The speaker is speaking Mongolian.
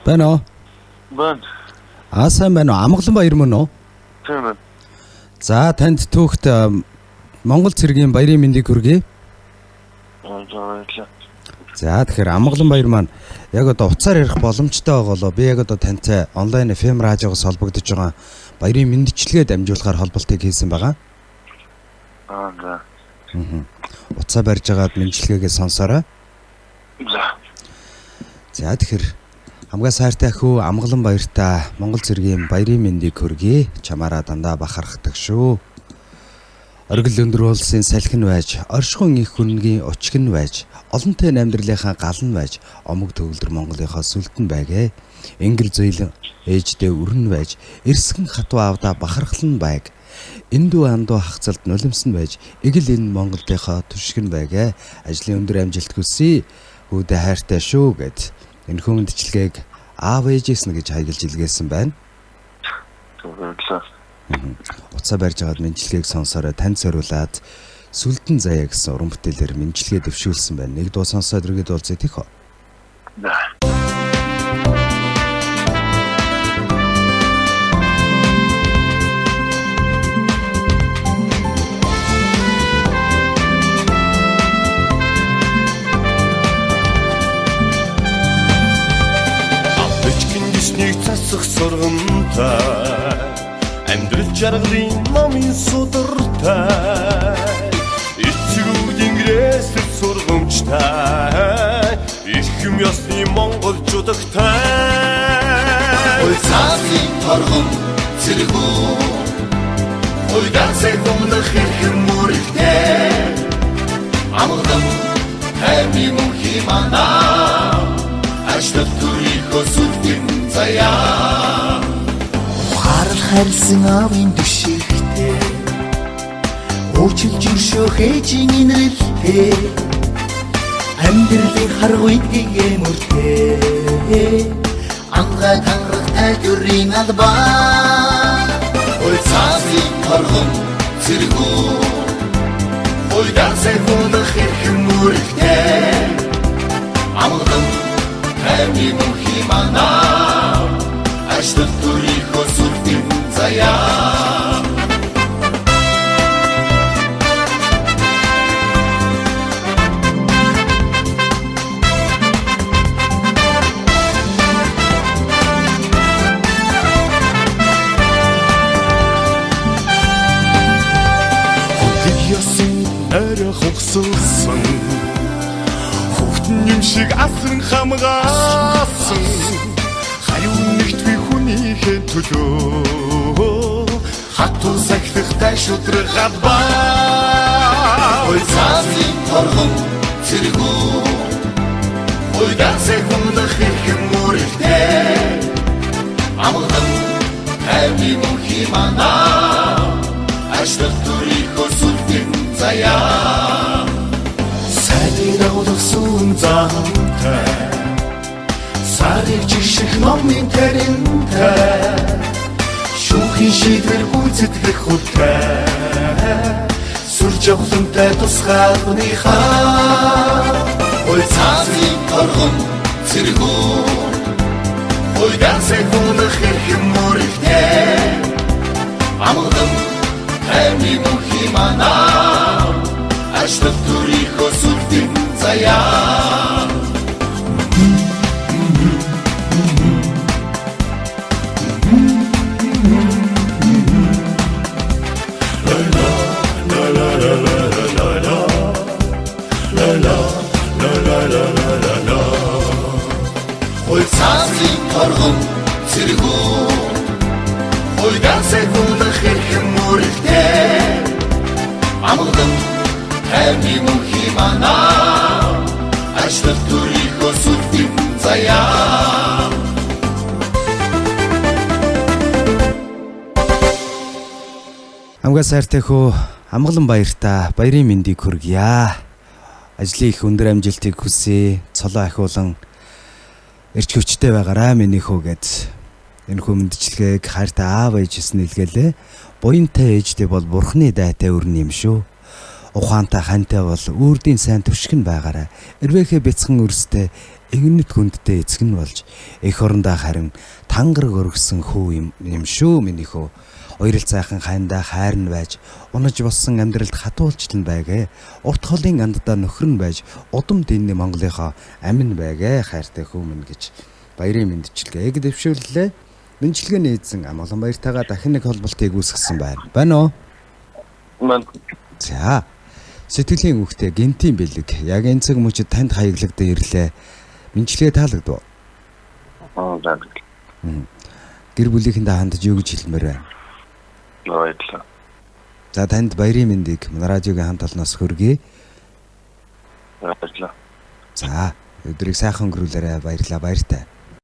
Байна уу? Байна. Сайн байна уу? Амгалан баяр мөн үү? Тийм байна. За танд түүхт Монгол цэргийн баярын мэндийг хүргэе. За тэгэхээр Амгалан баяр маань яг одоо уцаар ярих боломжтой байгаа болоо би яг одоо тантай онлайн FM радиогоос холбогдож байгаа баярын мэндчлэгээ дамжуулахаар холболтыг хийсэн байгаа. За. Уцаа барьж байгаад мэндчлэгээгээ сонсоорой. За тэгэхээр хамгаа сайртай хүү Амгалан баяртай Монгол цэргийн баярын мэндийг хүргэе. Чамаараа дандаа бахархдаг шүү. Оргил өндөр улсын салхин байж, оршихуйн их хүнгийн учгин байж, олонтой амьдралынхаа гал нь байж, омог төгөлдөр Монголынхоо сүлтэн байгээ. Ингэр зөйлөн ээждээ өрн байж, эрсгэн хатуу аавда бахархлан байг. Эндүү андуу хагцалд нулимсан байж, эгэл энэ Монголынхоо түшгэн байгээ. Ажлын өндөр амжилт хүсье. Хүүдээ хайртай шүү гэд. Энэ хүмүндчлэгийг аав ээжээс нь гэж хайгалж илгээсэн байна. Уцаа барьж байгаад мэндчлэгийг сонсороо танд зориулаад Сүлдэн заяа гэсэн уран бүтээлээр мэндчлэгээ дэвшүүлсэн байна. Нэг дуу сонсоод иргэд уулзъя тийх үү? Авчгийн гиснийг цасах сургамтай амьдрал жаргалын номын судартай эцгүүд ингээс сургамжтай эрхэм ёсны монголчуудагтай ой цаазын торгон цэргүү ой дансай гомдох эрхэм мөрөгтэй амгалан хайрны мөнхий манаа ачлал төрийнхөө сүлтэн заяа харсан авин дүшигтэй Өчилж өршөөх ээжийн инрэлтэй амьдралын харгуйдгийг эмөртэй Ангай тангарахтай төрийн албаа Ой цаазын торгон цэргүү Ой дансай гомдох эрхэм мөрөгтэй Амгалан хайрны мөнхий манаа ачлал төрийнхөө сүлтэн заяа Хөлөг ёсын арай хогсолсон Хүүхдэн юм шиг асран хамгаасан Хаюунэгтгүй хүнийхээ төлөө хатуу сахихтай шудрагад баа Ой цаазын торгон цэргүү Ой дансай гомдох эрхэм мөрөгтэй Амгалан хайрны мөнхий манаа ачлал төрийнхөө сүлтэн заяа Сайдын агуулах сүн замтай Сарыг жиших номын таринтай Шүүхийн шийдвэр гүйцэтгэх хүртэй Сүр жавхлантай тусгaalныхаа Ой цаазын торгон цэргүү Ой дансай гомдох эрхэм мөрөгтэй Амгалан хайрны мөнхий манаа ачлал төрийнхөө сүлтэн заяа Ой цаазын торгон цэргүү Ой дансай гомдох эрхэм мөрөгтэй Амгалан хайрны мөнхий манаа ачлал төрийнхөө сүлтэн заяа Хамгаа сайртай хүү Амгалан баяртай баярын мэндийг хүргье. Ажлын их өндөр амжилтыг хүсье. Цолоо ахиулан эрч хүчтэй байгаарай миний хүү гэд. Энэ хүмүндчлэгийг хайртай аав ээжээс нь илгээлээ. Буянтай ээжтэй бол бурхны дайтай өрн юм шүү. Ухаантай хантай бол үрдийн сайн түшгэн байгаарай. Эрвэхэ бяцхан өрстэй Ингэнэт хүндтэй эцэг нь болж эх орондоо харин тангараг өргөсөн хүү юм шүү миний хөө. Хоёрол цайхан хайндаа хайр нь байж, унаж болсон амьдралд хатуулчлан байгээ. Урт холын анддаа нөхөр нь байж, удам дэнний Монголынхоо амин байгээ хайртай хүү минь гэж баярын мэндчилгээг дэвшүүллээ. Мэндчилгээний эзэн Амгалан баяртайгаа дахин нэг холболтыг үүсгэсэн байна. Байна уу? Мэн. За. Сэтгэлийн үхтэй гинтийн бэлэг яг энэ цаг мөчид танд хаяглагдсан ирлээ. Мэндчилгээ таалагдав. За. Гэр бүлийнхэндээ хандж юу гэж хэлмээр байна? Баярлалаа. За танд баярын мэндийг радиогийн хамт олноос хүргэе. Баярлалаа. За өдрийг сайхан өнгөрүүлээрэй. Баярлалаа баяртай.